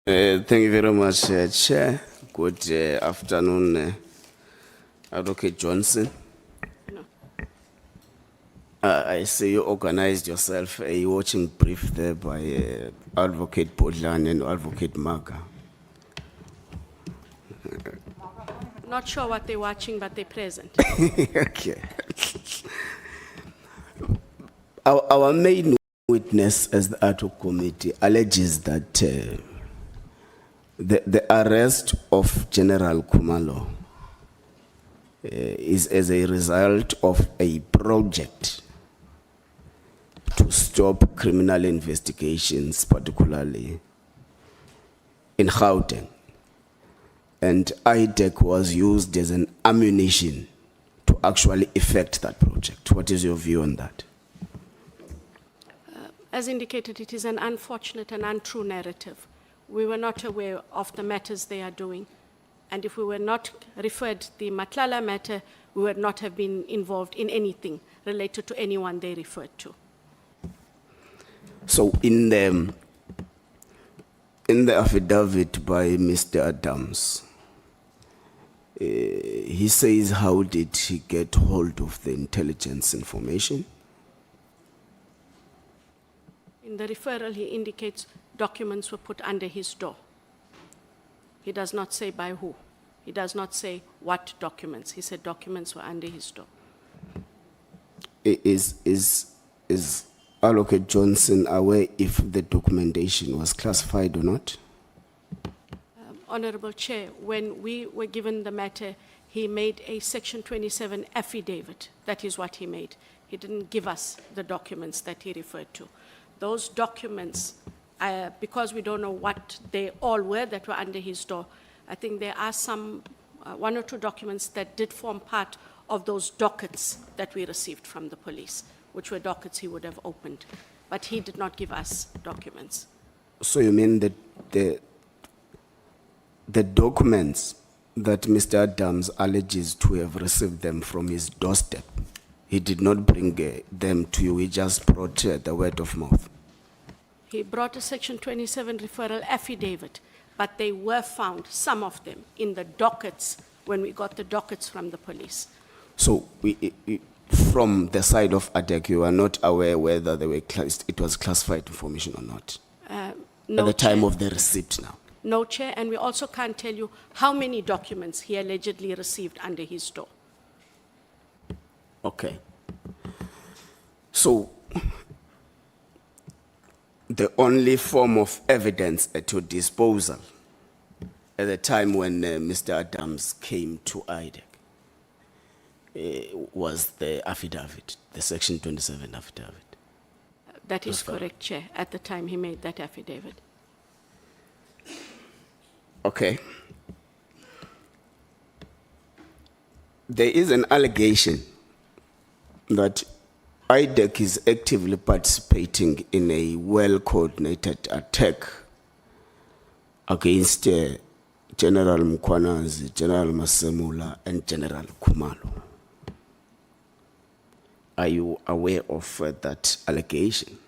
Thank you very much, Chair. Good afternoon, Advocate Johnson. No. I see you organized yourself a watching brief there by Advocate Podlan and Advocate Maga. Not sure what they're watching, but they're present. Okay. Our main witness as the ad hoc committee alleges that the arrest of General Khumalo is as a result of a project to stop criminal investigations, particularly in Gauteng. And IDAC was used as an ammunition to actually effect that project. What is your view on that? As indicated, it is an unfortunate and untrue narrative. We were not aware of the matters they are doing. And if we were not referred the Matlala matter, we would not have been involved in anything related to anyone they referred to. So in the affidavit by Mr. Adams, he says, how did he get hold of the intelligence information? In the referral, he indicates documents were put under his door. He does not say by who. He does not say what documents. He said documents were under his door. Is Advocate Johnson aware if the documentation was classified or not? Honorable Chair, when we were given the matter, he made a Section 27 affidavit. That is what he made. He didn't give us the documents that he referred to. Those documents, because we don't know what they all were that were under his door, I think there are some, one or two documents that did form part of those dockets that we received from the police, which were dockets he would have opened. But he did not give us documents. So you mean that the documents that Mr. Adams alleges to have received them from his doorstep, he did not bring them to you, he just brought the word of mouth? He brought a Section 27 referral affidavit, but they were found, some of them, in the dockets when we got the dockets from the police. So from the side of IDAC, you are not aware whether it was classified information or not? No, at the time Chair. of the receipt now? No, Chair, and we also can't tell you how many documents he allegedly received under his door. Okay. So the only form of evidence at your disposal at the time when Mr. Adams came to IDAC was the affidavit, the Section 27 affidavit. That is correct, Chair, at the time he made that affidavit. Okay. There is an allegation that IDAC is actively participating in a well-coordinated attack against General Mkhwanazi, General Masemula, and General Khumalo. Are you aware of that allegation?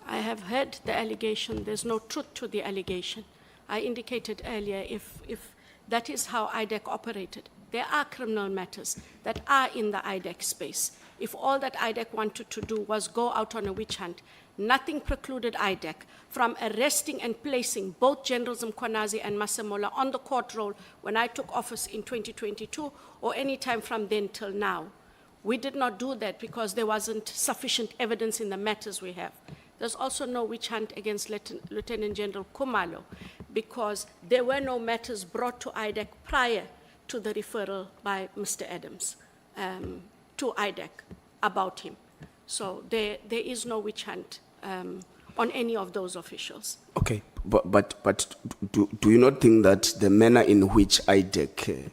I have heard the allegation. There's no truth to the allegation. I indicated earlier if that is how IDAC operated. There are criminal matters that are in the IDAC space. If all that IDAC wanted to do was go out on a witch hunt, nothing precluded IDAC from arresting and placing both Generals Mkhwanazi and Masemola on the court roll when I took office in 2022 or any time from then till now. We did not do that because there wasn't sufficient evidence in the matters we have. There's also no witch hunt against Lieutenant General Khumalo because there were no matters brought to IDAC prior to the referral by Mr. Adams to IDAC about him. So there is no witch hunt on any of those officials. Okay, but do you not think that the manner in which IDAC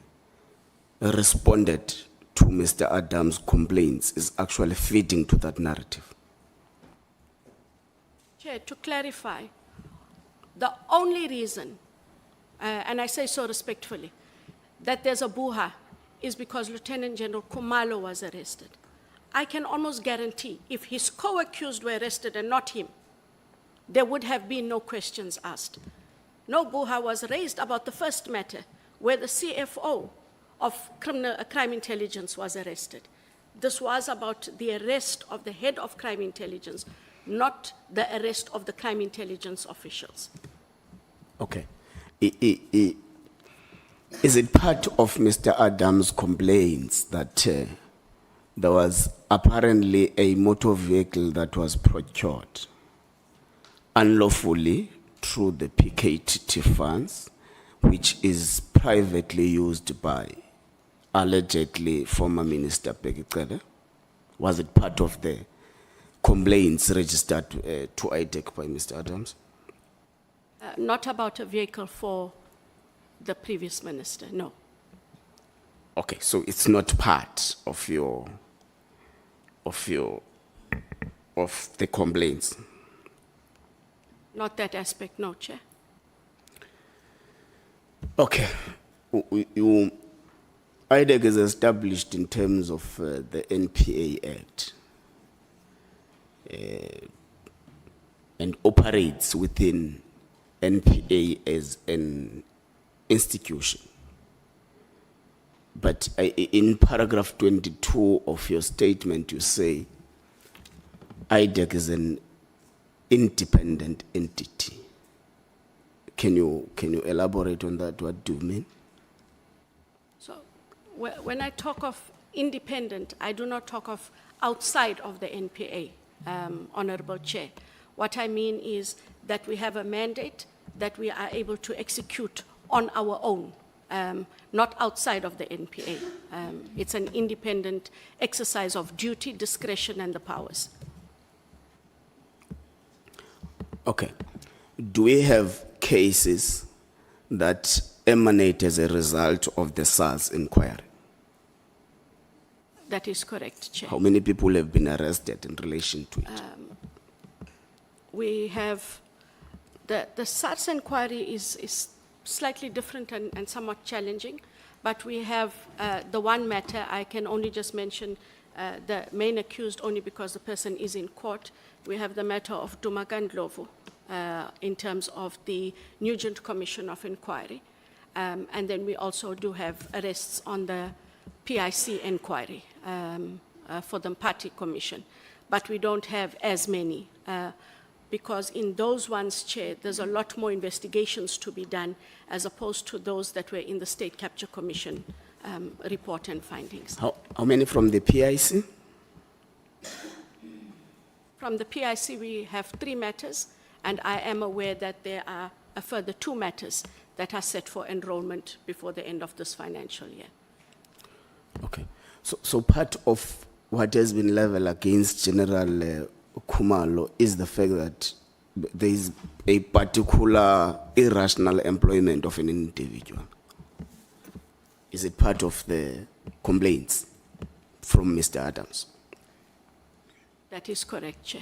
responded to Mr. Adams' complaints is actually feeding to that narrative? Chair, to clarify, the only reason, and I say so respectfully, that there's a buha is because Lieutenant General Khumalo was arrested. I can almost guarantee if his co-accused were arrested and not him, there would have been no questions asked. No buha was raised about the first matter, where the CFO of crime intelligence was arrested. This was about the arrest of the head of crime intelligence, not the arrest of the crime intelligence officials. Okay. Is it part of Mr. Adams' complaints that there was apparently a motor vehicle that was procured unlawfully through the PKTT funds, which is privately used by allegedly former Minister Peggy Cele? Was it part of the complaints registered to IDAC by Mr. Adams? Not about a vehicle for the previous minister, no. Okay, so it's not part of the complaints. Not that aspect, no, Chair. Okay, IDAC is established in terms of the NPA Act and operates within NPA as an institution. But in paragraph 22 of your statement, you say IDAC is an independent entity. Can you elaborate on that? What do you mean? So when I talk of independent, I do not talk of outside of the NPA, Honorable Chair. What I mean is that we have a mandate that we are able to execute on our own, not outside of the NPA. It's an independent exercise of duty, discretion, and the powers. Okay. Do we have cases that emanate as a result of the SARS inquiry? That is correct, Chair. How many people have been arrested in relation to it? We have, the SARS inquiry is slightly different and somewhat challenging, but we have the one matter, I can only just mention the main accused only because the person is in court. We have the matter of Dumagandlovu in terms of the Nugent Commission of Inquiry. And then we also do have arrests on the PIC inquiry for the Party Commission. But we don't have as many because in those ones, Chair, there's a lot more investigations to be done as opposed to those that were in the State Capture Commission report and findings. How many from the PIC? From the PIC, we have 3 matters, and I am aware that there are a further 2 matters that are set for enrollment before the end of this financial year. Okay. So part of what has been leveled against General Khumalo is the fact that there is a particular irrational employment of an individual. Is it part of the complaints from Mr. Adams? That is correct, Chair.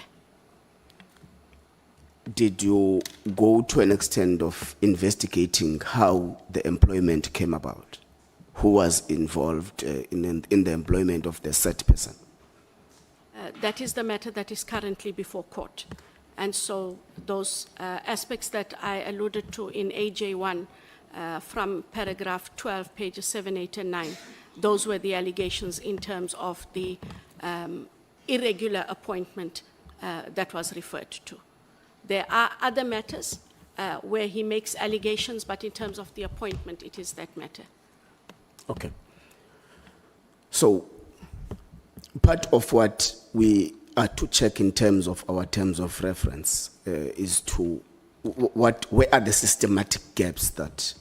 Did you go to an extent of investigating how the employment came about? Who was involved in the employment of the said person? That is the matter that is currently before court. And so those aspects that I alluded to in AJ1 from paragraph 12, pages 7, 8, and 9, those were the allegations in terms of the irregular appointment that was referred to. There are other matters where he makes allegations, but in terms of the appointment, it is that matter. Okay. So part of what we are to check in terms of our terms of reference is to where are the systematic gaps that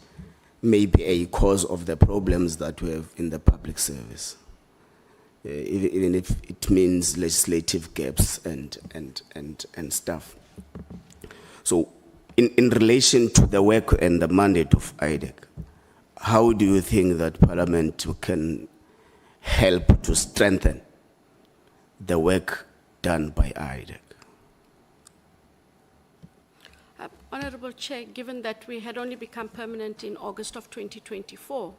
may be a cause of the problems that we have in the public service, even if it means legislative gaps and stuff. So in relation to the work and the mandate of IDAC, how do you think that Parliament can help to strengthen the work done by IDAC? Honorable Chair, given that we had only become permanent in August of 2024,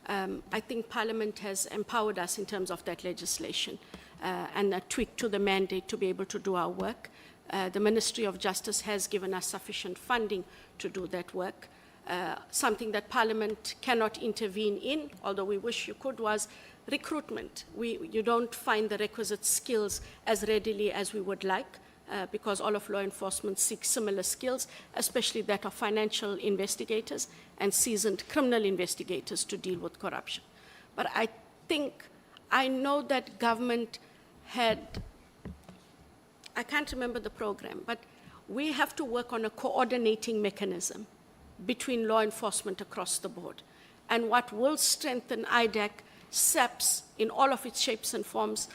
I think Parliament has empowered us in terms of that legislation and a tweak to the mandate to be able to do our work. The Ministry of Justice has given us sufficient funding to do that work. Something that Parliament cannot intervene in, although we wish you could, was recruitment. You don't find the requisite skills as readily as we would like, because all of law enforcement seeks similar skills, especially that of financial investigators and seasoned criminal investigators to deal with corruption. But I know that government had, I can't remember the program, but we have to work on a coordinating mechanism between law enforcement across the board. And what will strengthen IDAC, SAPS in all of its shapes and forms,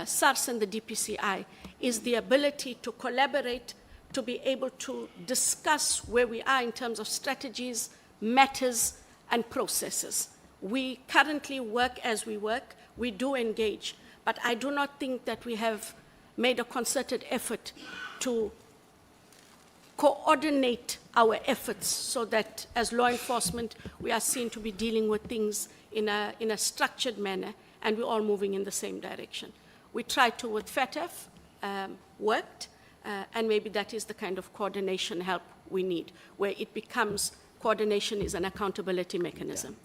SARS and the DPCI, is the ability to collaborate, to be able to discuss where we are in terms of strategies, matters, and processes. We currently work as we work. We do engage, but I do not think that we have made a concerted effort to coordinate our efforts so that as law enforcement, we are seen to be dealing with things in a structured manner, and we're all moving in the same direction. We tried to with FATF, worked, and maybe that is the kind of coordination help we need, where it becomes coordination is an accountability mechanism.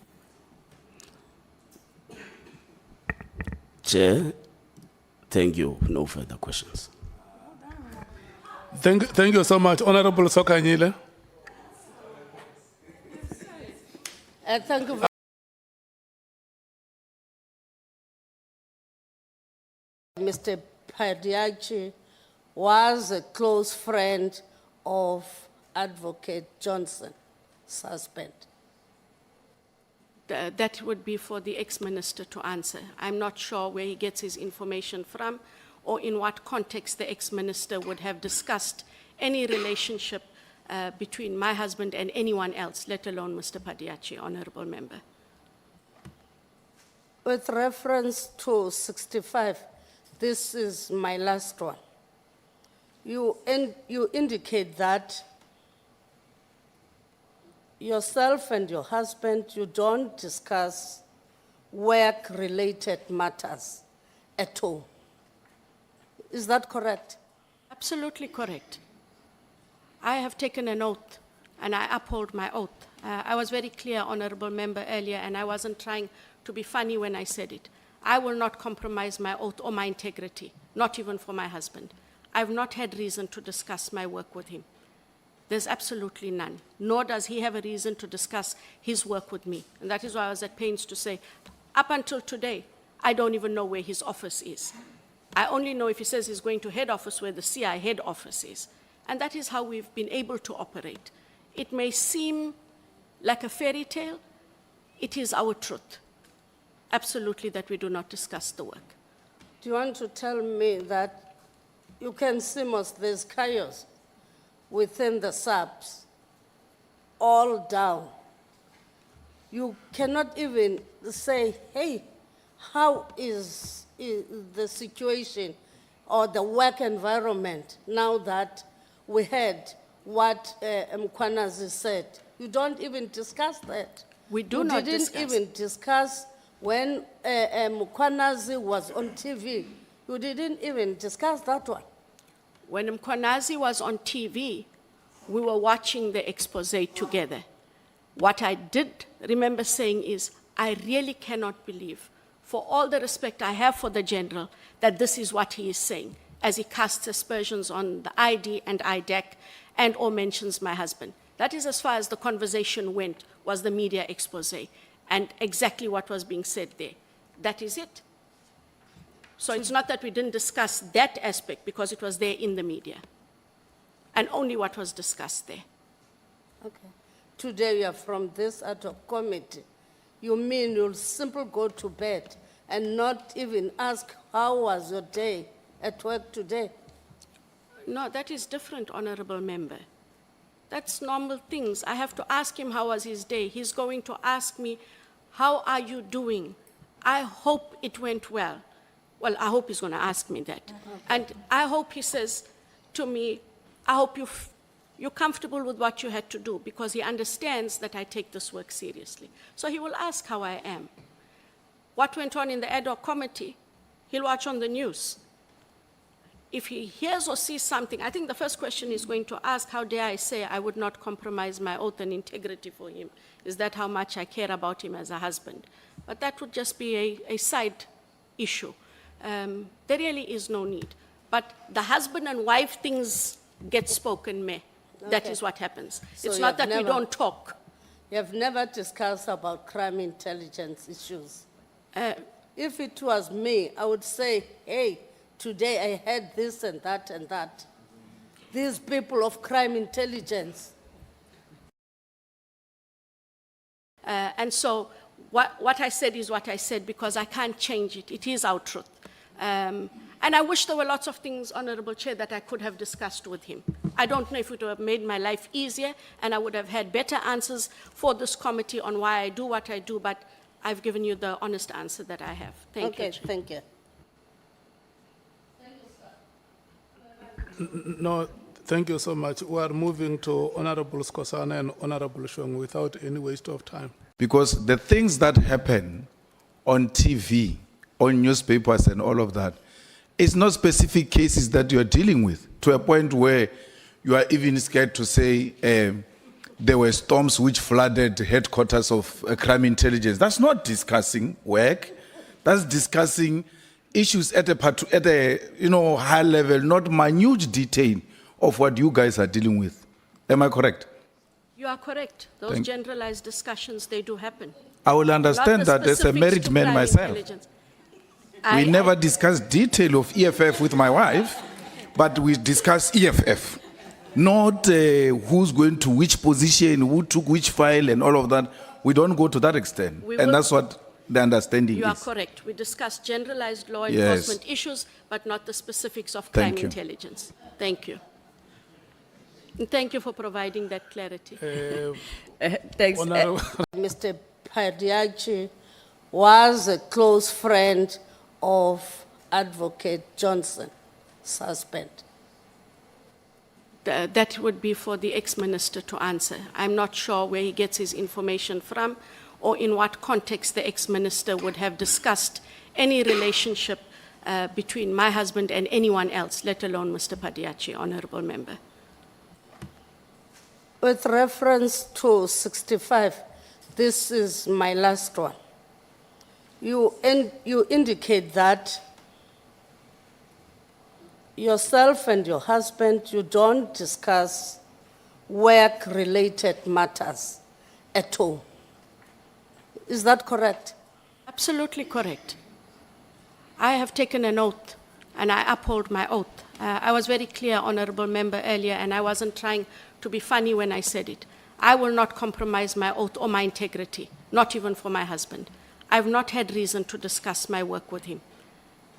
Chair, thank you. No further questions. Thank you so much, Honorable Sokanyile. Thank you. Mr. Padiachi was a close friend of Advocate Johnson, suspect. That would be for the ex-minister to answer. I'm not sure where he gets his information from or in what context the ex-minister would have discussed any relationship between my husband and anyone else, let alone Mr. Padiachi, Honorable Member. With reference to 65, this is my last one. You indicate that yourself and your husband, you don't discuss work-related matters at all. Is that correct? Absolutely correct. I have taken an oath, and I uphold my oath. I was very clear, Honorable Member, earlier, and I wasn't trying to be funny when I said it. I will not compromise my oath or my integrity, not even for my husband. I've not had reason to discuss my work with him. There's absolutely none, nor does he have a reason to discuss his work with me. And that is why I was at pains to say, up until today, I don't even know where his office is. I only know if he says he's going to head office where the CI head office is. And that is how we've been able to operate. It may seem like a fairy tale. It is our truth. Absolutely that we do not discuss the work. Do you want to tell me that you can see there's chaos within the subs, all down? You cannot even say, hey, how is the situation or the work environment now that we heard what Mkhwanazi said? You don't even discuss that. We do not discuss. You didn't even discuss when Mkhwanazi was on TV. You didn't even discuss that one. When Mkhwanazi was on TV, we were watching the expose together. What I did remember saying is, I really cannot believe, for all the respect I have for the general, that this is what he is saying, as he casts aspersions on the ID and IDAC and or mentions my husband. That is as far as the conversation went, was the media expose, and exactly what was being said there. That is it. So it's not that we didn't discuss that aspect, because it was there in the media, and only what was discussed there. Okay. Today you are from this ad hoc committee. You mean you'll simply go to bed and not even ask how was your day at work today? No, that is different, Honorable Member. That's normal things. I have to ask him how was his day. He's going to ask me, how are you doing? I hope it went well. Well, I hope he's going to ask me that. And I hope he says to me, I hope you're comfortable with what you had to do, because he understands that I take this work seriously. So he will ask how I am. What went on in the ad hoc committee, he'll watch on the news. if he hears or sees something, I think the first question he's going to ask, how dare I say I would not compromise my oath and integrity for him? Is that how much I care about him as a husband? But that would just be a side issue. There really is no need. But the husband and wife things get spoken, me. That Okay. is what happens. So It's you not have that we never- don't talk. You have never discussed about crime intelligence issues. If it was me, I would say, hey, today I had this and that and that. These people of crime intelligence. And so what I said is what I said because I can't change it. It is our truth. And I wish there were lots of things, Honorable Chair, that I could have discussed with him. I don't know if it would have made my life easier and I would have had better answers for this committee on why I do what I do, but I've given you the honest answer that I have. Thank Okay, you, Chair. thank you. No, thank you so much. We are moving to Honorable Skosana and Honorable Shong without any waste of time. Because the things that happen on TV, on newspapers and all of that, it's not specific cases that you are dealing with, to a point where you are even scared to say there were storms which flooded headquarters of crime intelligence. That's not discussing work. That's discussing issues at a high level, not minute detail of what you guys are dealing with. Am I correct? You are correct. Those generalized discussions, they do happen. I will understand Not the that as a specifics married to man crime myself. intelligence. We never discuss detail of EFF with my wife, but we discuss EFF. Not who's going to which position, who took which file and all of that. We don't go to that extent. We And will- that's what the understanding You are is. correct. We discuss generalized law Yes. enforcement issues, but not the specifics of crime Thank you. intelligence. Thank you. And thank you for providing that clarity. Thanks. Honorable, Mr. Padiachi was a close friend of Advocate Johnson, suspect. That would be for the ex-minister to answer. I'm not sure where he gets his information from or in what context the ex-minister would have discussed any relationship between my husband and anyone else, let alone Mr. Padiachi, Honorable Member. With reference to 65, this is my last one. You indicate that yourself and your husband, you don't discuss work-related matters at all. Is that correct? Absolutely correct. I have taken an oath, and I uphold my oath. I was very clear, Honorable Member, earlier, and I wasn't trying to be funny when I said it. I will not compromise my oath or my integrity, not even for my husband. I've not had reason to discuss my work with him.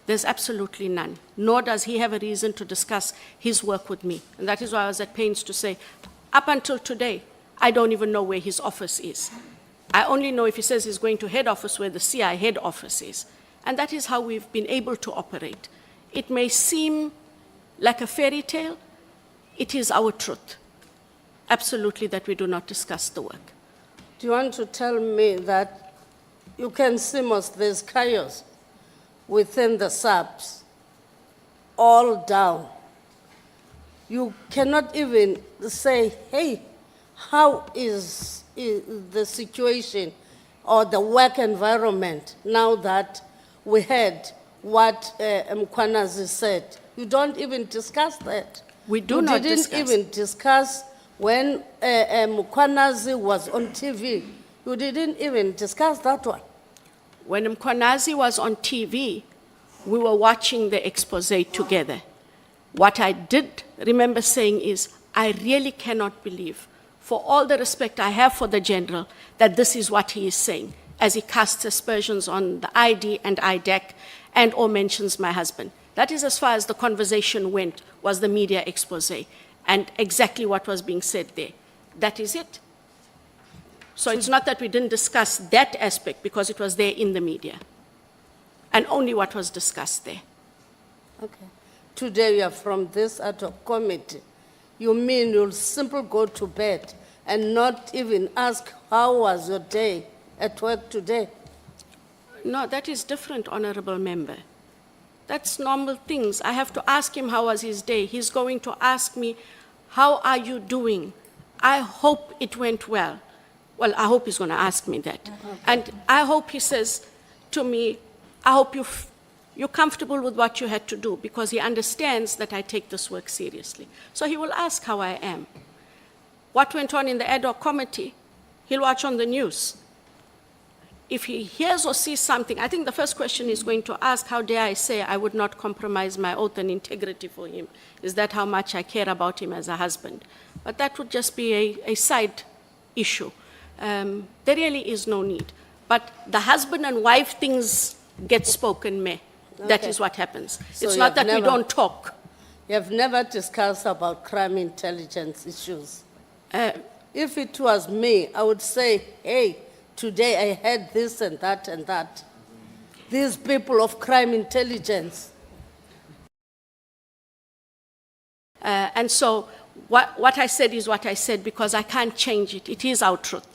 There's absolutely none, nor does he have a reason to discuss his work with me. And that is why I was at pains to say, up until today, I don't even know where his office is. I only know if he says he's going to head office where the CI head office is. And that is how we've been able to operate. It may seem like a fairy tale. It is our truth. Absolutely that we do not discuss the work. Do you want to tell me that you can see most there's chaos within the subs, all down? You cannot even say, hey, how is the situation or the work environment now that we heard what Mkhwanazi said? You don't even discuss that. We do not discuss. You didn't even discuss when Mkhwanazi was on TV. You didn't even discuss that one. When Mkhwanazi was on TV, we were watching the expose together. What I did remember saying is, I really cannot believe, for all the respect I have for the general, that this is what he is saying, as he casts aspersions on the ID and IDAC and or mentions my husband. That is as far as the conversation went, was the media expose, and exactly what was being said there. That is it. So it's not that we didn't discuss that aspect, because it was there in the media, and only what was discussed there. Okay. Today you are from this ad hoc committee. You mean you'll simply go to bed and not even ask how was your day at work today? No, that is different, Honorable Member. That's normal things. I have to ask him how was his day. He's going to ask me, how are you doing? I hope it went well. Well, I hope he's going to ask me that. And I hope he says to me, I hope you're comfortable with what you had to do, because he understands that I take this work seriously. So he will ask how I am. What went on in the ad hoc committee, he'll watch on the news. If he hears or sees something, I think the first question he's going to ask, how dare I say I would not compromise my oath and integrity for him? Is that how much I care about him as a husband? But that would just be a side issue. There really is no need. But the husband and wife things get spoken, me. That Okay. is what happens. So It's you not have that we never- don't talk. You have never discussed about crime intelligence issues. If it was me, I would say, hey, today I had this and that and that. These people of crime intelligence. And so what I said is what I said, because I can't change it. It is our truth.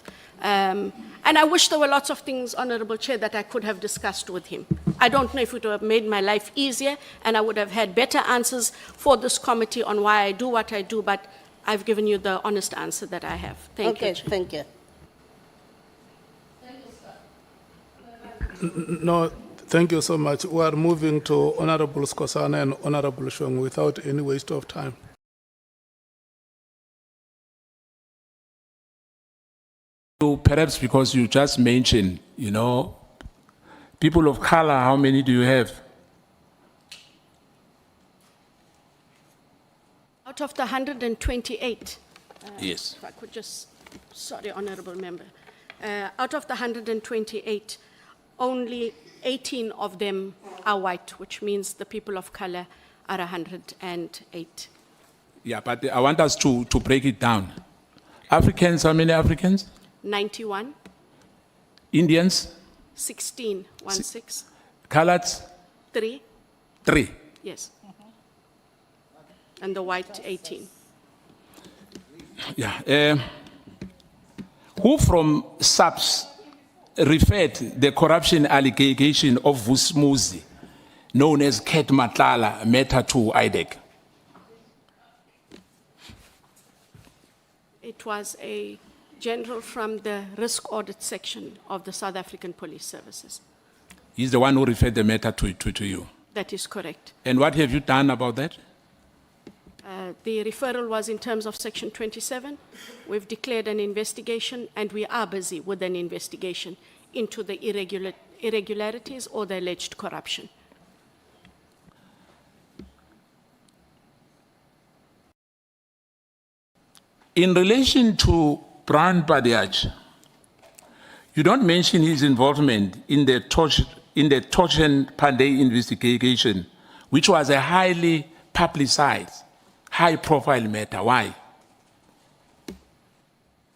And I wish there were lots of things, Honorable Chair, that I could have discussed with him. I don't know if it would have made my life easier, and I would have had better answers for this committee on why I do what I do, but I've given you the honest answer that I have. Thank you, Okay, Chair. thank you. No, thank you so much. We are moving to Honorable Skosana and Honorable Shong without any waste of time. Perhaps because you just mentioned, people of color, how many do you have? Out of the 128, Yes. if I could just, sorry, Honorable Member. Out of the 128, only 18 of them are white, which means the people of color are 108. Yeah, but I want us to break it down. Africans, how many Africans? 91, Indians? 16, 16, Coloreds? 3, 3. yes. And the white, 18. Yeah. Who from SAPS referred the corruption allegation of Vusmuzi, known as Ket Matlala, matter to IDAC? It was a general from the risk audit section of the South African Police Services. He's the one who referred the matter to you. That is correct. And what have you done about that? The referral was in terms of Section 27. We've declared an investigation, and we are busy with an investigation into the irregularities or the alleged corruption. In relation to Brian Badiach, you don't mention his involvement in the Toshen Pandey investigation, which was a highly publicized, high-profile matter. Why?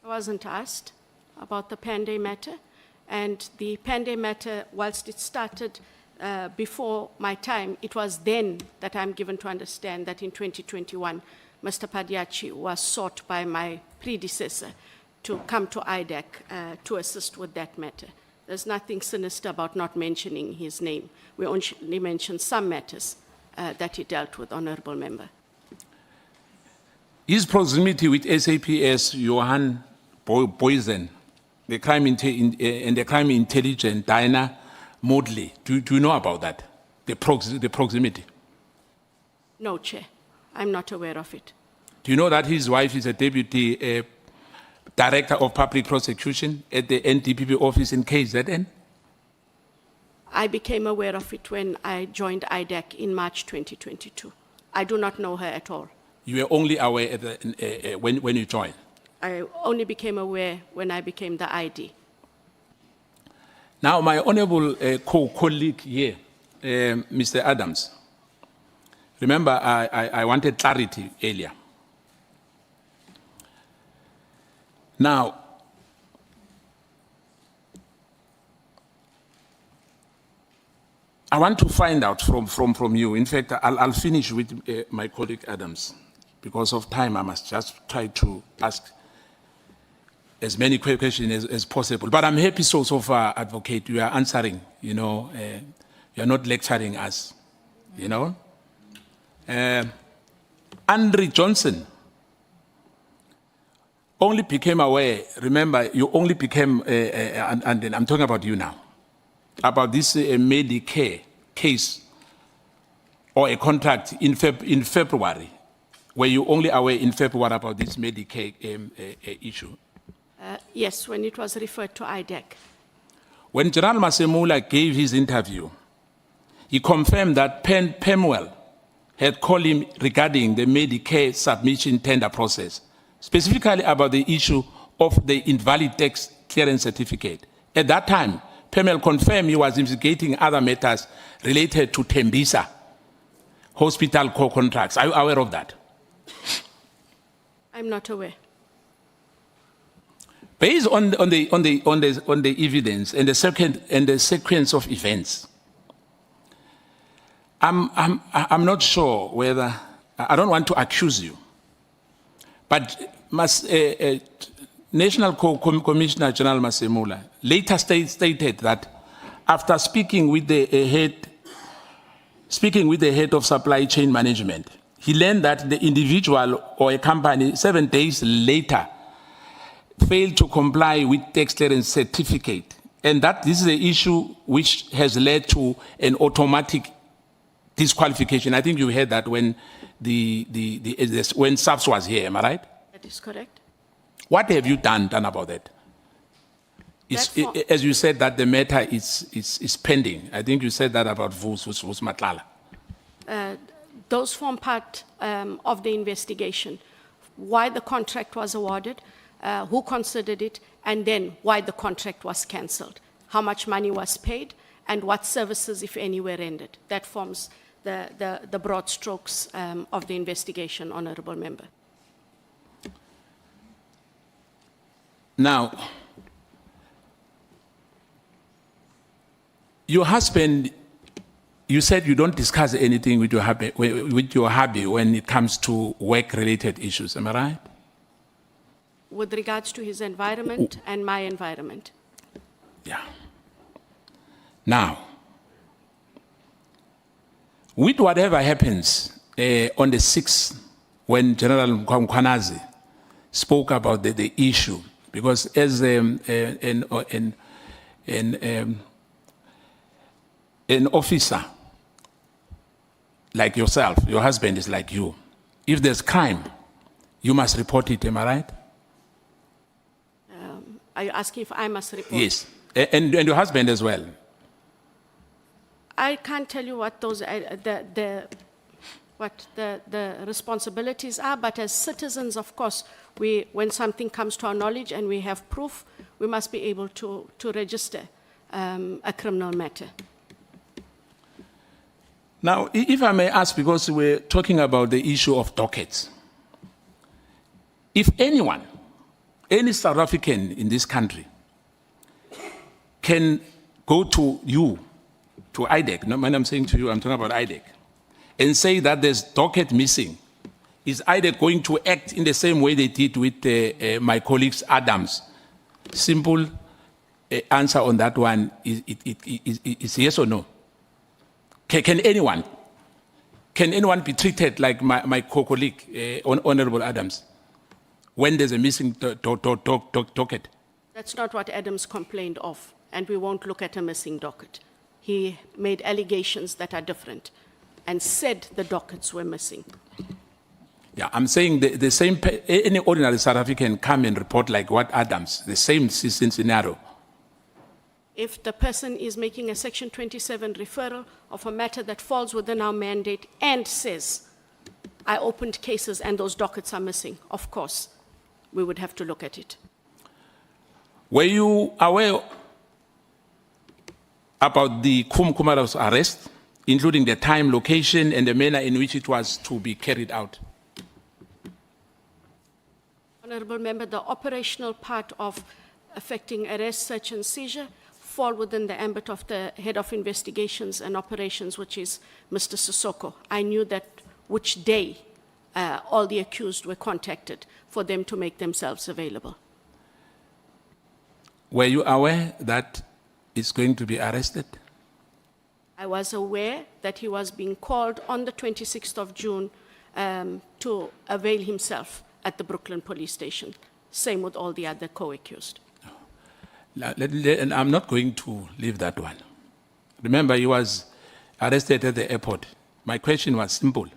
I wasn't asked about the Pandey matter, and the Pandey matter, whilst it started before my time, it was then that I'm given to understand that in 2021, Mr. Padiachi was sought by my predecessor to come to IDAC to assist with that matter. There's nothing sinister about not mentioning his name. We only mentioned some matters that he dealt with, Honorable Member. His proximity with SAPS, Johan Boysen, the crime and the crime intelligence, Diana Modley, do you know about that? The proximity? No, Chair. I'm not aware of it. Do you know that his wife is a deputy director of public prosecution at the NDPP office in KZN? I became aware of it when I joined IDAC in March 2022. I do not know her at all. You were only aware at when you joined? I only became aware when I became the ID. Now, my honorable colleague here, Mr. Adams, remember I wanted clarity earlier. Now, I want to find out from you. In fact, I'll finish with my colleague Adams. Because of time, I must just try to ask as many questions as possible. But I'm happy so far, Advocate, you are answering, you are not lecturing us. you know. Andrea Johnson only became aware, remember, you only became, and then I'm talking about you now, about this Medicare case or a contract in February. Were you only aware in February about this Medicare issue? Yes, when it was referred to IDAC. When General Masemula gave his interview, he confirmed that Pemwell had called him regarding the Medicare submission tender process, specifically about the issue of the invalid tax clearance certificate. At that time, Pemwell confirmed he was investigating other matters related to Tembisa hospital contracts. Are you aware of that? I'm not aware. Based on the evidence and the sequence of events, I'm not sure whether, I don't want to accuse you, but National Commissioner General Masemula later stated that after speaking with the head of supply chain management, he learned that the individual or a company 7 days later failed to comply with tax clearance certificate, and that this is the issue which has led to an automatic disqualification. I think you heard that when when SAPS was here, am I right? That is correct. What have you done about that? As you said that the matter is pending. I think you said that about Vus Matlala. Those form part of the investigation. Why the contract was awarded, who considered it, and then why the contract was cancelled, how much money was paid, and what services, if any, were rendered. That forms the broad strokes of the investigation, Honourable Member. Now, your husband, you said you don't discuss anything with your hubby when it comes to work-related issues, am I right? With regards to his environment and my environment. Yeah. Now, with whatever happens on the 6th, when General Mkhwanazi spoke about the issue, because as an officer like yourself, your husband is like you. If there's crime, you must report it, am I right? Are you asking if I must report? Yes, and your husband as well. I can't tell you what those the responsibilities are, but as citizens, of course, when something comes to our knowledge and we have proof, we must be able to register a criminal matter. Now, if I may ask, because we're talking about the issue of dockets, if anyone, any South African in this country, can go to you, to IDAC, no, when I'm saying to you, I'm talking about IDAC, and say that there's docket missing, is IDAC going to act in the same way they did with my colleagues Adams? Simple answer on that one is yes or no. Can anyone be treated like my colleague, Honorable Adams, when there's a missing docket? That's not what Adams complained of, and we won't look at a missing docket. He made allegations that are different and said the dockets were missing. Yeah, I'm saying the same, any ordinary South African come and report like what Adams, the same scenario. If the person is making a Section 27 referral of a matter that falls within our mandate and says, I opened cases and those dockets are missing, of course, we would have to look at it. Were you aware about the Khumalo's arrest, including the time, location, and the manner in which it was to be carried out? Honourable Member, the operational part of affecting arrest, search and seizure fall within the ambit of the Head of Investigations and Operations, which is Mr. Sissoko. I knew that which day all the accused were contacted for them to make themselves available. Were you aware that it's going to be arrested? I I was aware that he was being called on the 26th of June to avail himself at the Brooklyn police station. Same with all the other co-accused. And I'm not going to leave that one. Remember, he was arrested at the airport. My question was simple.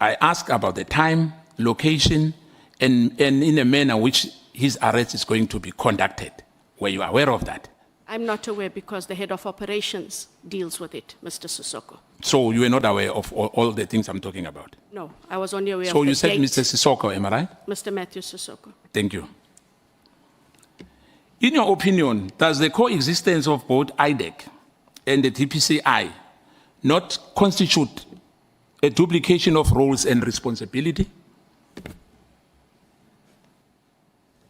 I asked about the time, location, and in a manner which his arrest is going to be conducted. Were you aware of that? I'm not aware because the head of operations deals with it, Mr. Sissoko. So you were not aware of all the things I'm talking about? No, I was only aware of So the you said date. Mr. Sissoko, am I right? Mr. Matthew Sissoko. Thank you. In your opinion, does the coexistence of both IDAC and the TPCI not constitute a duplication of roles and responsibility?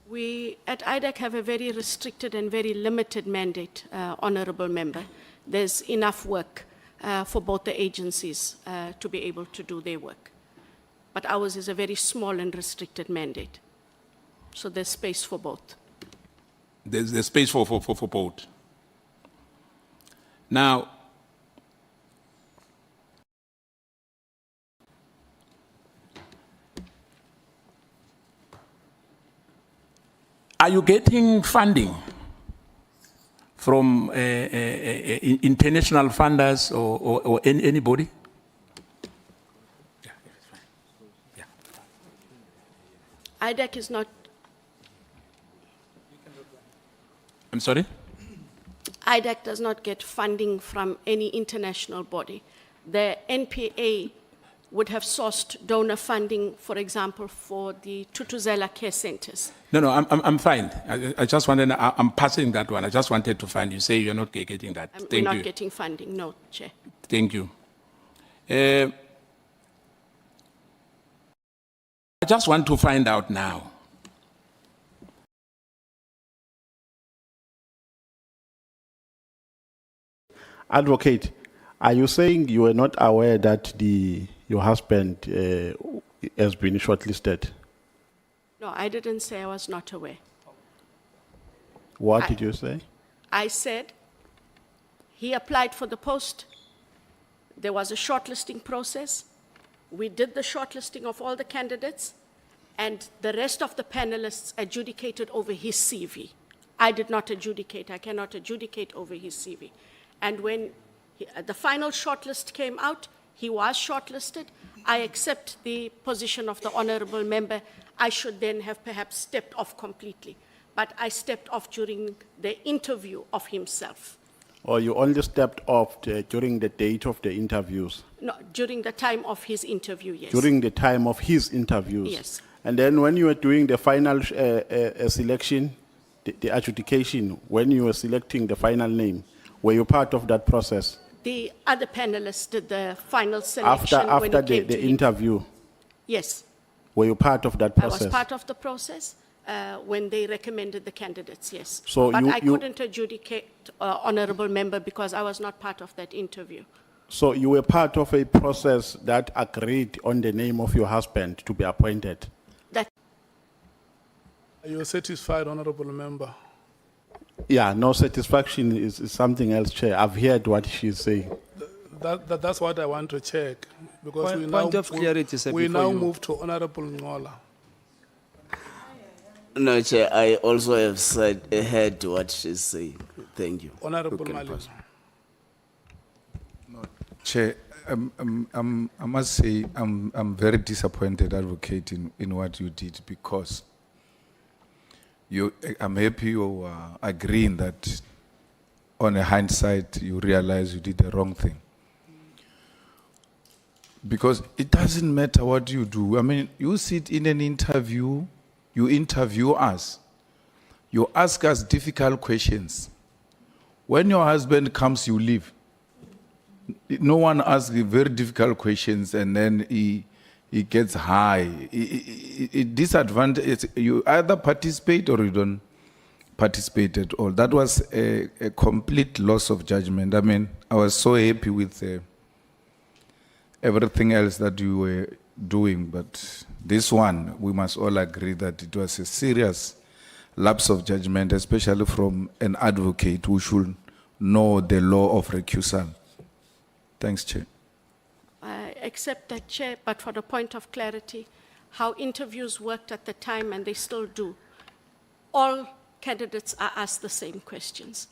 We at IDAC have a very restricted and very limited mandate, Honorable Member. There's enough work for both the agencies to be able to do their work. But ours is a very small and restricted mandate. So there's space for both. There's space for both. Now, are you getting funding from international funders or anybody? Yeah, it's fine. Yeah. IDAC is not, I'm sorry? IDAC does not get funding from any international body. The NPA would have sourced donor funding, for example, for the Tutuzela care centers. No, I'm fine. I just wanted, I'm passing that one. I just wanted to find, you say you're not getting that. We're Thank not you. getting funding, no, Chair. Thank you. I just want to find out now. Advocate, are you saying you were not aware that your husband has been shortlisted? No, I didn't say I was not aware. What did you say? I said he applied for the post. There was a shortlisting process. We did the shortlisting of all the candidates, and the rest of the panelists adjudicated over his CV. I did not adjudicate. I cannot adjudicate over his CV. And when the final shortlist came out, he was shortlisted. I accept the position of the honorable member. I should then have perhaps stepped off completely. But I stepped off during the interview of himself. Or you only stepped off during the date of the interviews? No, during the time of his interview, yes. During the time of his interviews? Yes. And then when you were doing the final selection, the adjudication, when you were selecting the final name, were you part of that process? The other panelists did the final selection when After it came the to him. interview? Yes, Were you part of that I process? was part of the process when they recommended the candidates, yes. So but you- I you- couldn't adjudicate, honorable member, because I was not part of that interview. So you were part of a process that agreed on the name of your husband to be appointed? That Are you satisfied, honorable member? Yeah, no, satisfaction is something else, Chair. I've heard what she's saying. That's what I want to check. Because Point of clarity, sir, we before now you- move to Honorable Ngola. No, Chair, I also have heard what she's saying. Thank you. Honorable You can Mali. pass. Chair, I must say I'm very disappointed, Advocate, in what you did, because I'm happy you are agreeing that on a hindsight you realize you did the wrong thing. Because it doesn't matter what you do. I mean, you sit in an interview, you interview us, you ask us difficult questions. When your husband comes, you leave. No one asks very difficult questions and then he gets high. It disadvantage. You either participate or you don't participate at all. That was a complete loss of judgment. I mean, I was so happy with everything else that you were doing, but this one, we must all agree that it was a serious lapse of judgment, especially from an advocate who should nor the law of recusal. Thanks, Chair. I accept that, Chair, but for the point of clarity, how interviews worked at the time, and they still do, all candidates are asked the same questions.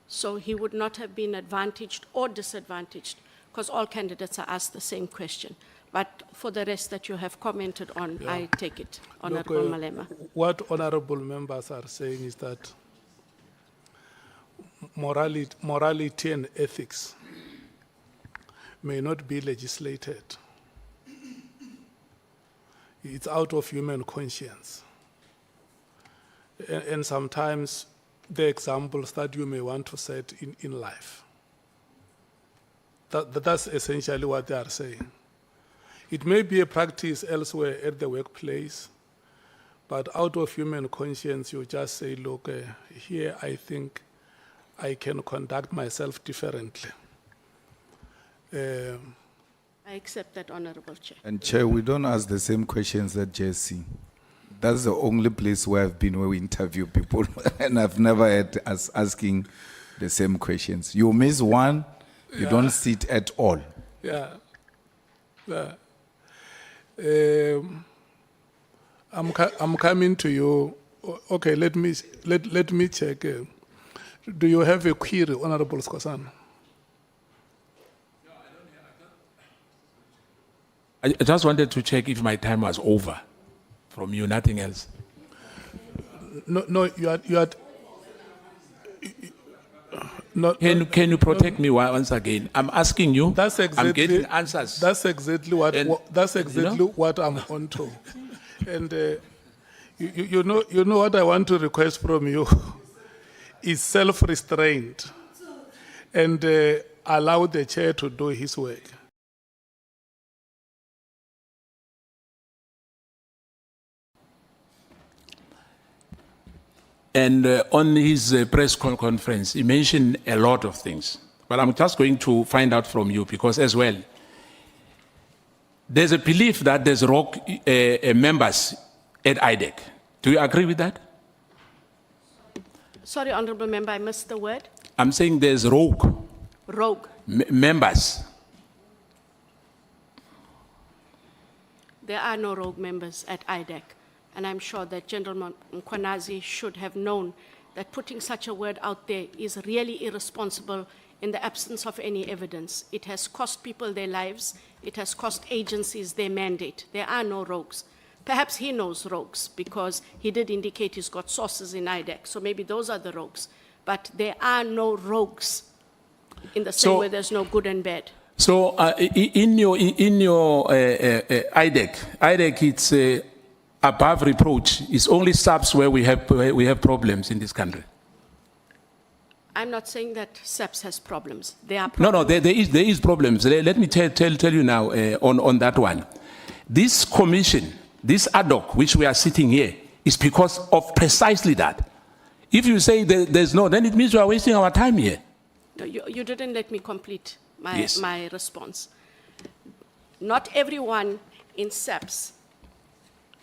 So he would not have been advantaged or disadvantaged, because all candidates are asked the same question. But for the rest that you have commented on, I take it, Honorable Look, Malema. What honorable members are saying is that morality and ethics may not be legislated. It's out of human conscience. And sometimes the examples that you may want to set in life. That's essentially what they are saying. It may be a practice elsewhere at the workplace, but out of human conscience, you just say, look, here I think I can conduct myself differently. I accept that, Honorable Chair. And Chair, we don't ask the same questions at JSC. That's the only place where I've been where we interview people, and I've never had us asking the same questions. You miss one, you don't sit at all. Yeah. I'm coming to you. Okay, let me check. Do you have a query, Honorable Skosana? I just wanted to check if my time was over from you, nothing else. No, you are. No, Can you protect me once again? I'm asking you. That's exactly. I'm getting answers. That's exactly what. And, that's exactly you know? what I'm on to. And you know what I want to request from you is self-restraint, and allow the chair to do his work. And on his press conference, he mentioned a lot of things. But I'm just going to find out from you, because as well, there's a belief that there's rogue members at IDAC. Do you agree with that? Sorry, Honorable Member, I missed the word. I'm saying there's rogue Rogue. members. There are no rogue members at IDAC. And I'm sure that General Mkhwanazi should have known that putting such a word out there is really irresponsible in the absence of any evidence. It has cost people their lives. It has cost agencies their mandate. There are no rogues. Perhaps he knows rogues because he did indicate he's got sources in IDAC. So maybe those are the rogues. But there are no rogues in the same way there's no good and bad. So in your IDAC, it's above reproach. It's only SAPS where we have problems in this country. I'm not saying that SAPS has problems. There are No, problems. there is problems. Let me tell you now on that one. This commission, this ad hoc, which we are sitting here, is because of precisely that. If you say there's no, then it means you are wasting our time here. No, you didn't let me complete Yes. my response. Not everyone in SAPS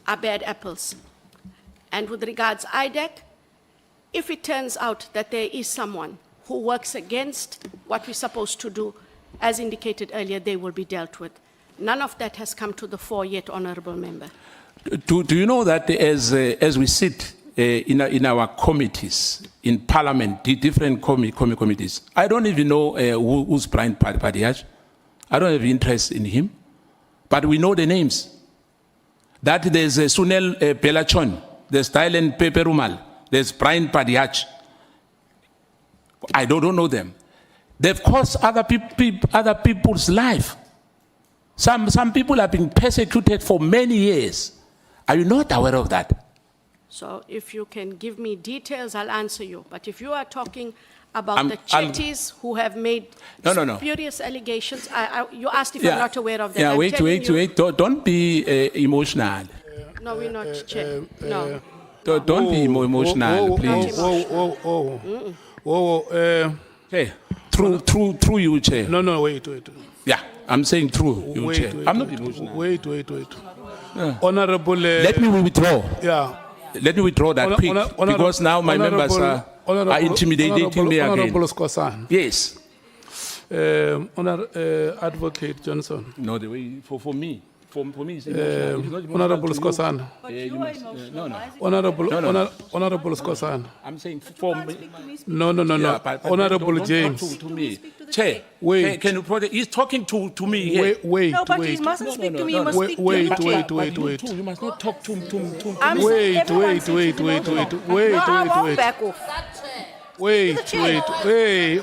are bad apples. And with regards IDAC, if it turns out that there is someone who works against what we're supposed to do, as indicated earlier, they will be dealt with. None of that has come to the fore yet, Honorable Member. Do you know that as we sit in our committees, in Parliament, the different committees, I don't even know who's Brian Padiach. I don't have interest in him, but we know the names. That there's Sunel Pelachon, there's Thailand Peperumal, there's Brian Padiach. I don't know them. They've cost other people's life. Some people have been persecuted for many years. Are you not aware of that? So if you can give me details, I'll answer you. But if you are talking about the Chetties who have made spurious allegations, you asked if I'm not aware of that. Yeah, I'm wait. Don't be emotional. No, we're not, Chair. No. Don't be emotional, please. Hey, through you, Chair. No, wait. Yeah, I'm saying through you, Chair. I'm not emotional. Wait. Honorable. Let me withdraw. Yeah. Let me withdraw that quick, because now my members are... Honorable- are intimidating me again. Honorable Skosana, Yes. Advocate Johnson, No, the way for me. For me, it's emotional. If it's not emotional Honorable to you, Skosana, But you you are must- emotional. no, no. Why is it- Honorable Skosana. I'm saying for me. No. Yeah, but Honorable don't James. talk to me. Speak to the Chair, chair. Wait. can you protect? He's talking to me here. Wait. No, but he mustn't speak to me, he must Wait, speak to wait, the chair. wait. But you too, you must not talk to I'm me. saying everyone Wait. speaks in emotional. No, I won't back off. Wait. Hey,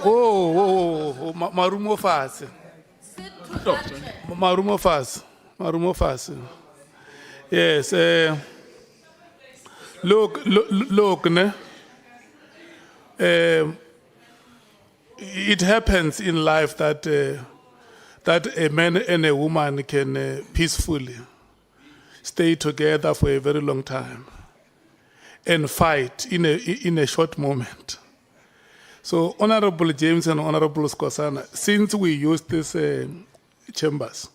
Marumo Fas. Marumo Fas. Yes, look, ne? It happens in life that a man and a woman can peacefully stay together for a very long time and fight in a short moment. So, Honorable James and Honorable Skosana, since we use these chambers,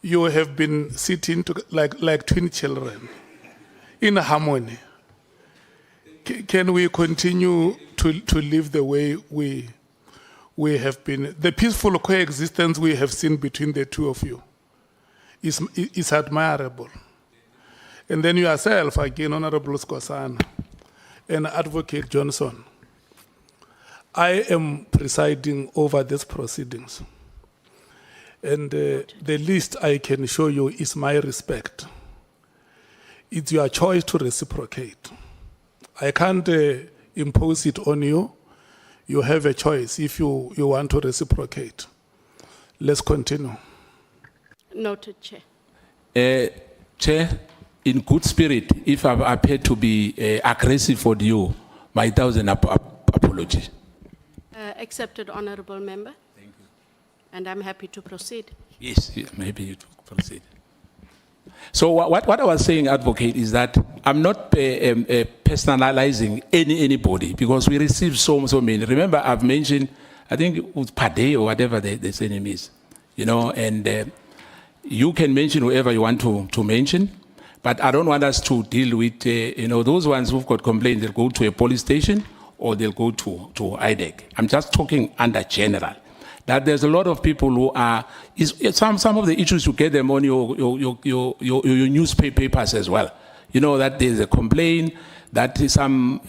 you have been sitting like twin children in harmony. Can we continue to live the way we have been? The peaceful coexistence we have seen between the two of you is admirable. And then yourself, again, Honorable Skosana and Advocate Johnson, I am presiding over these proceedings. And the least I can show you is my respect. It's your choice to reciprocate. I can't impose it on you. You have a choice if you want to reciprocate. Let's continue. Noted, Chair. Chair, in good spirit, if I've appeared to be aggressive for you, my thousand apologies. Accepted, Honorable Member. Thank you. And I'm happy to proceed. Yes, maybe you proceed. So what I was saying, Advocate, is that I'm not personalizing anybody because we receive so many. Remember, I've mentioned, I think it was per day or whatever the name is, and you can mention whoever you want to mention, but I don't want us to deal with, those ones who've got complaints, they'll go to a police station or they'll go to IDAC. I'm just talking under general. That there's a lot of people who are, some of the issues you get them on your newspapers as well. You know that there's a complaint that some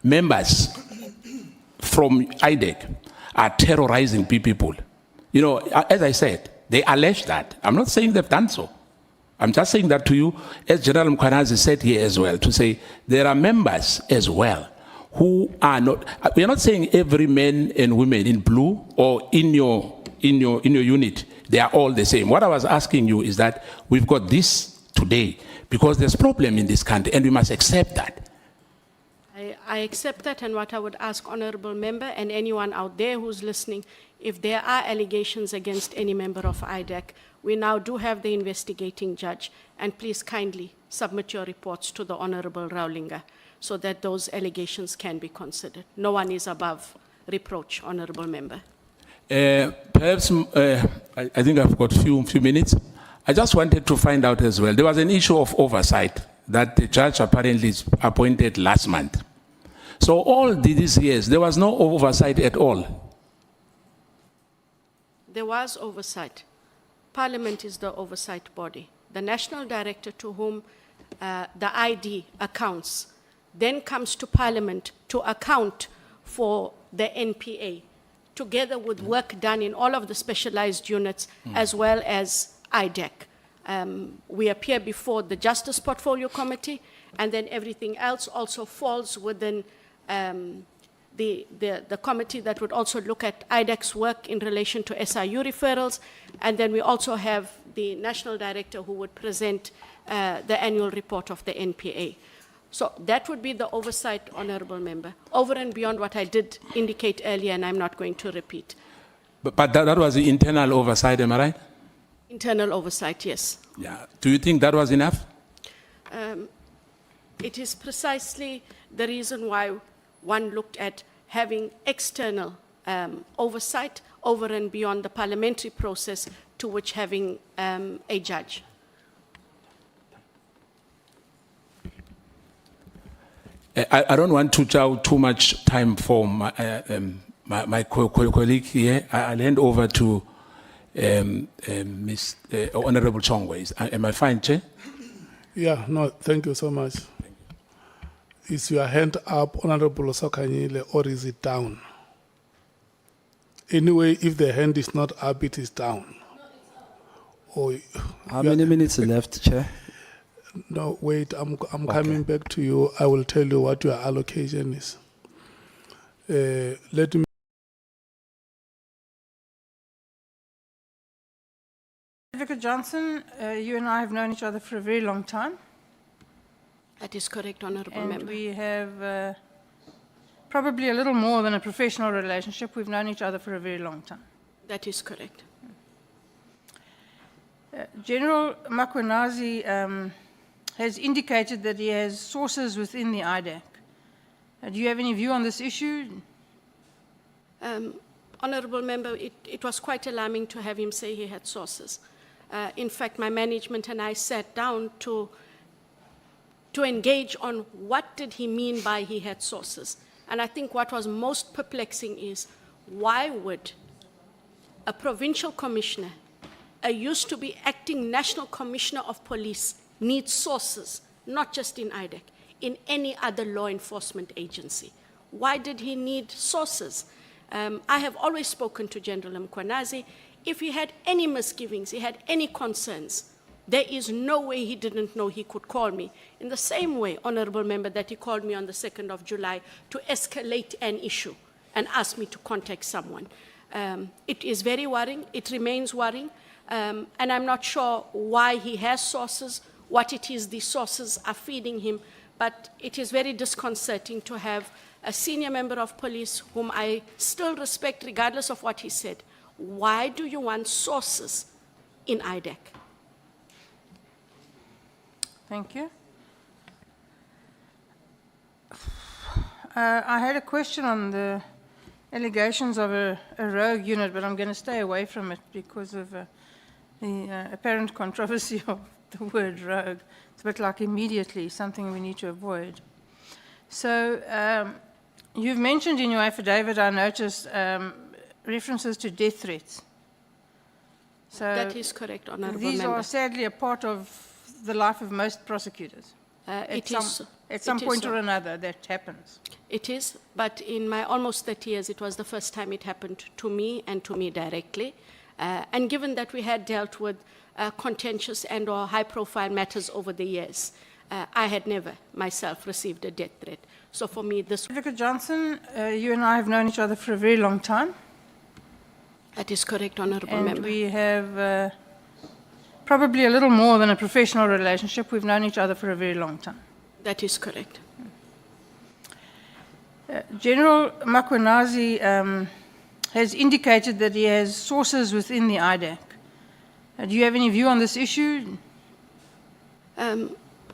members from IDAC are terrorizing people. As I said, they allege that. I'm not saying they've done so. I'm just saying that to you, as General Mkhwanazi said here as well, to say there are members as well who are not, we are not saying every man and women in blue or in your unit, they are all the same. What I was asking you is that we've got this today because there's problem in this country and we must accept that. I accept that, and what I would ask Honorable Member and anyone out there who's listening, if there are allegations against any member of IDAC, we now do have the investigating judge, and please kindly submit your reports to the Honorable Raulinga, so that those allegations can be considered. No one is above reproach, Honorable Member. Perhaps, I think I've got few minutes. I just wanted to find out as well, there was an issue of oversight that the judge apparently appointed last month. So all these years, there was no oversight at all. There was oversight. Parliament is the oversight body. The national director to whom the ID accounts then comes to Parliament to account for the NPA, together with work done in all of the specialized units, as well as IDAC. We appear before the Justice Portfolio Committee, and then everything else also falls within the committee that would also look at IDAC's work in relation to SIU referrals, and then we also have the national director who would present the annual report of the NPA. So that would be the oversight, Honorable Member, over and beyond what I did indicate earlier, and I'm not going to repeat. But that was the internal oversight, am I right? Internal oversight, yes. Yeah. Do you think that was enough? It is precisely the reason why one looked at having external oversight over and beyond the parliamentary process, to which having a judge. I don't want to chow too much time for my colleague here. I'll hand over to Ms. Honorable Chongwe. Am I fine, Chair? Yeah, no, thank you so much. Is your hand up, Honorable Sokanyile, or is it down? Anyway, if the hand is not up, it is down. Oh, How many minutes left, Chair? no, wait, I'm coming back to you. I will tell you what your allocation is. Let me. Andrea Johnson, you and I have known each other for a very long time. That is correct, Honourable And Member. we have probably a little more than a professional relationship. We've known each other for a very long time. That is correct. General Mkhwanazi has indicated that he has sources within the IDAC. Do you have any view on this issue? Honourable Member, it was quite alarming to have him say he had sources. In fact, my management and I sat down to engage on what did he mean by he had sources. And I think what was most perplexing is why would a provincial commissioner, a used to be acting national commissioner of police, need sources, not just in IDAC, in any other law enforcement agency? Why did he need sources? I have always spoken to General Mkhwanazi. If he had any misgivings, he had any concerns, there is no way he didn't know he could call me. In the same way, Honourable Member, that he called me on the 2nd of July to escalate an issue and ask me to contact someone. It is very worrying. It remains worrying. And I'm not sure why he has sources, what it is the sources are feeding him, but it is very disconcerting to have a senior member of police whom I still respect regardless of what he said. Why do you want sources in IDAC? Thank you. I had a question on the allegations of a rogue unit, but I'm going to stay away from it because of the apparent controversy of the word rogue. It's a bit like immediately, something we need to avoid. So you've mentioned in your affidavit, I noticed, references to death threats. So That is correct, Honourable these Member. are sadly a part of the life of most prosecutors. At some point or another, that happens. It is, but in my almost 30 years, it was the first time it happened to me and to me directly. And given that we had dealt with contentious and or high-profile matters over the years, I had never myself received a death threat. So for me, this... Andrea Johnson, you and I have known each other for a very long time. That is correct, Honourable And Member. we have probably a little more than a professional relationship. We've known each other for a very long time. That is correct. General Mkhwanazi has indicated that he has sources within the IDAC. Do you have any view on this issue?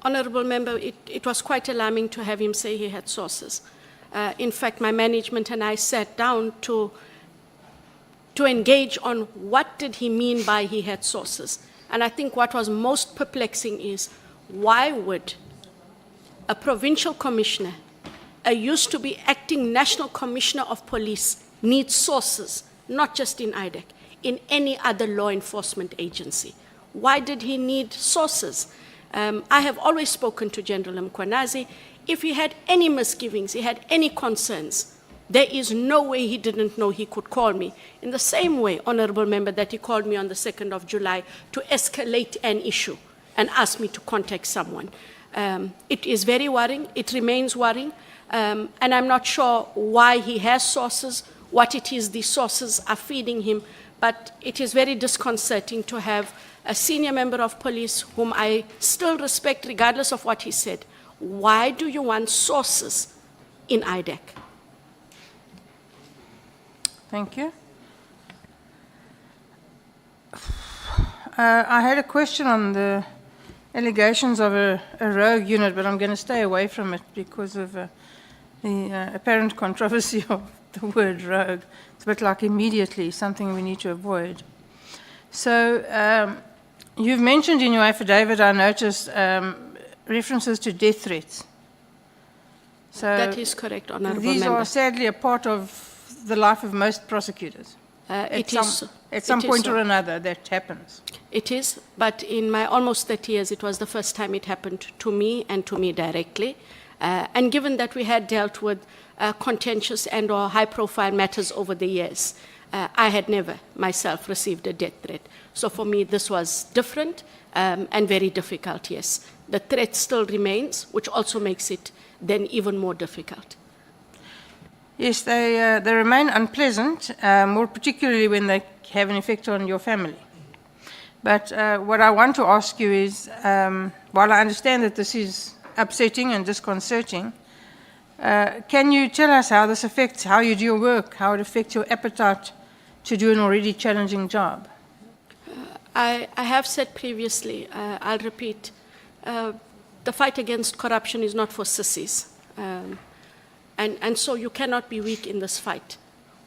Honourable Member, it was quite alarming to have him say he had sources. In fact, my management and I sat down to engage on what did he mean by he had sources. And I think what was most perplexing is why would a provincial commissioner, a used to be acting national commissioner of police, need sources, not just in IDAC, in any other law enforcement agency? Why did he need sources? I have always spoken to General Mkhwanazi. If he had any misgivings, he had any concerns, there is no way he didn't know he could call me. In the same way, Honourable Member, that he called me on the 2nd of July to escalate an issue and ask me to contact someone. It is very worrying. It remains worrying. And I'm not sure why he has sources, what it is the sources are feeding him, but it is very disconcerting to have a senior member of police whom I still respect regardless of what he said. Why do you want sources in IDAC? Thank you. I had a question on the allegations of a rogue unit, but I'm going to stay away from it because of the apparent controversy of the word rogue. It's a bit like immediately, something we need to avoid. So you've mentioned in your affidavit, I noticed, references to death threats. So That is correct, Honourable these Member. are sadly a part of the life of most prosecutors. At some it is point so. or another, that happens. It is, but in my almost 30 years, it was the first time it happened to me and to me directly. And given that we had dealt with contentious and or high-profile matters over the years, I had never myself received a death threat. So for me, this was different and very difficult, yes. The threat still remains, which also makes it then even more difficult. Yes, they remain unpleasant, more particularly when they have an effect on your family. But what I want to ask you is, while I understand that this is upsetting and disconcerting, can you tell us how this affects how you do your work, how it affects your appetite to do an already challenging job? I have said previously, I'll repeat, the fight against corruption is not for sissies. And so you cannot be weak in this fight.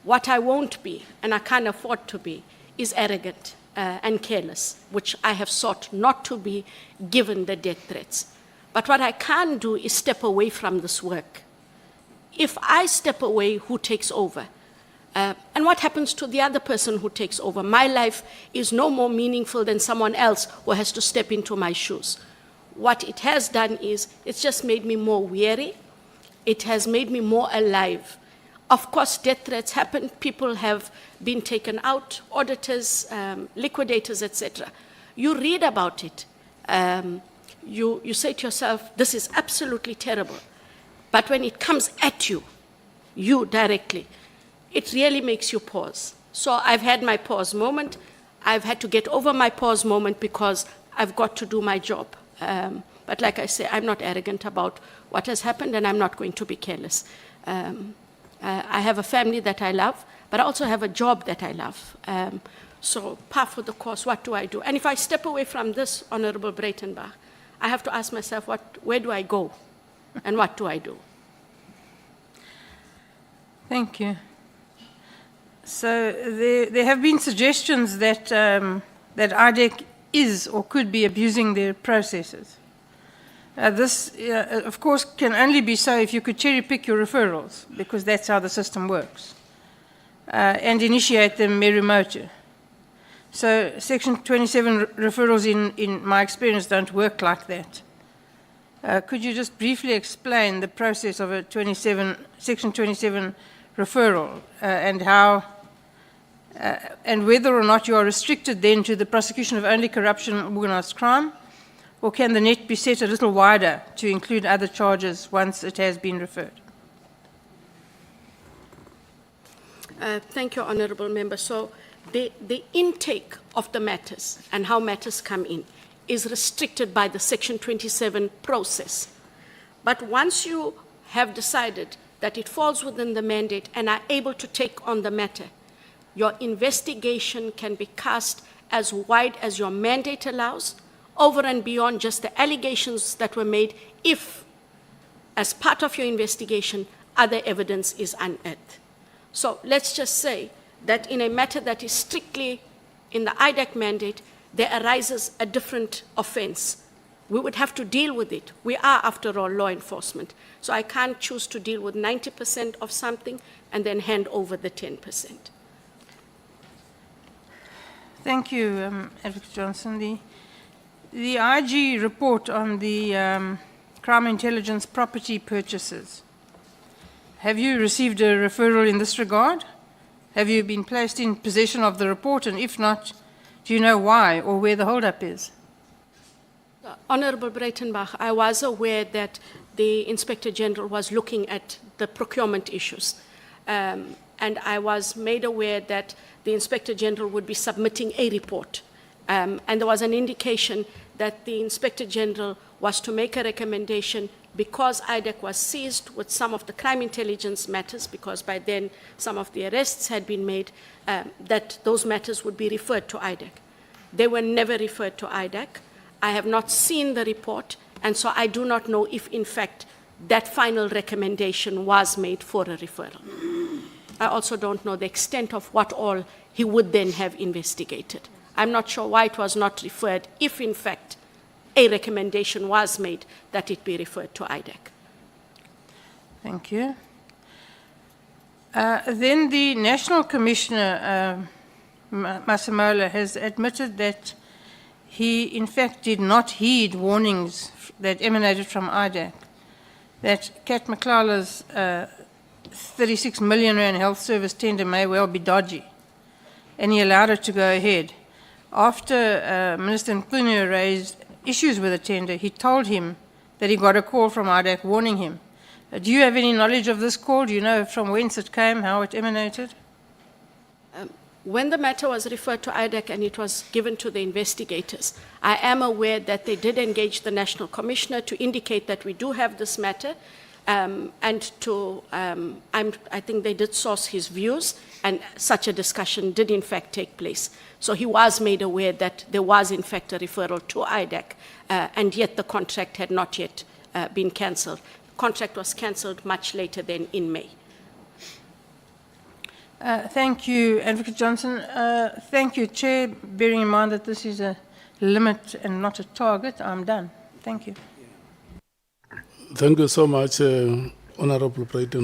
What I won't be, and I can't afford to be, is arrogant and careless, which I have sought not to be given the death threats. But what I can do is step away from this work. If I step away, who takes over? And what happens to the other person who takes over? My life is no more meaningful than someone else who has to step into my shoes. What it has done is it's just made me more weary. It has made me more alive. Of course, death threats happen. People have been taken out, auditors, liquidators, etc. You read about it. You say to yourself, this is absolutely terrible. But when it comes at you, you directly, it really makes you pause. So I've had my pause moment. I've had to get over my pause moment because I've got to do my job. But like I say, I'm not arrogant about what has happened, and I'm not going to be careless. I have a family that I love, but I also have a job that I love. So par for the course, what do I do? And if I step away from this, Honourable Breitenbach, I have to ask myself, where do I go? And what do I do? Thank you. So there have been suggestions that, that IDAC is or could be abusing their processes. This, of course, can only be so if you could cherry-pick your referrals, because that's how the system works, and initiate them meri motu. So Section 27 referrals, in my experience, don't work like that. Could you just briefly explain the process of a Section 27 referral and how, and whether or not you are restricted then to the prosecution of only corruption and organised crime, or can the net be set a little wider to include other charges once it has been referred? Thank you, Honourable Member. So the intake of the matters and how matters come in is restricted by the Section 27 process. But once you have decided that it falls within the mandate and are able to take on the matter, your investigation can be cast as wide as your mandate allows, over and beyond just the allegations that were made, if, as part of your investigation, other evidence is unearthed. So let's just say that in a matter that is strictly in the IDAC mandate, there arises a different offense. We would have to deal with it. We are, after all, law enforcement. So I can't choose to deal with 90% of something and then hand over the 10%. Thank you, Advocate Johnson. The IG report on the crime intelligence property purchases, have you received a referral in this regard? Have you been placed in possession of the report, and if not, do you know why or where the holdup is? Honourable Breitenbach, I was aware that the Inspector General was looking at the procurement issues, and I was made aware that the Inspector General would be submitting a report, and there was an indication that the Inspector General was to make a recommendation because IDAC was seized with some of the crime intelligence matters, because by then some of the arrests had been made, that those matters would be referred to IDAC. They were never referred to IDAC. I have not seen the report, and so I do not know if, in fact, that final recommendation was made for a referral. I also don't know the extent of what all he would then have investigated. I'm not sure why it was not referred, if in fact a recommendation was made that it be referred to IDAC. Thank you. Then the National Commissioner, Masemola, has admitted that he, in fact, did not heed warnings that emanated from IDAC, that Kat McClellan's 36 million rand health service tender may well be dodgy, and he allowed it to go ahead. After Minister Mkhwanazi raised issues with the tender, he told him that he got a call from IDAC warning him. Do you have any knowledge of this call? Do you know from whence it came, how it emanated? When the matter was referred to IDAC and it was given to the investigators, I am aware that they did engage the National Commissioner to indicate that we do have this matter, and to, I think they did source his views, and such a discussion did in fact take place. So he was made aware that there was in fact a referral to IDAC, and yet the contract had not yet been cancelled. The contract was cancelled much later than in May. Thank you, Advocate Johnson. Thank you, Chair. Bearing in mind that this is a limit and not a target, I'm done. Thank you. Thank you so much, Honorable President.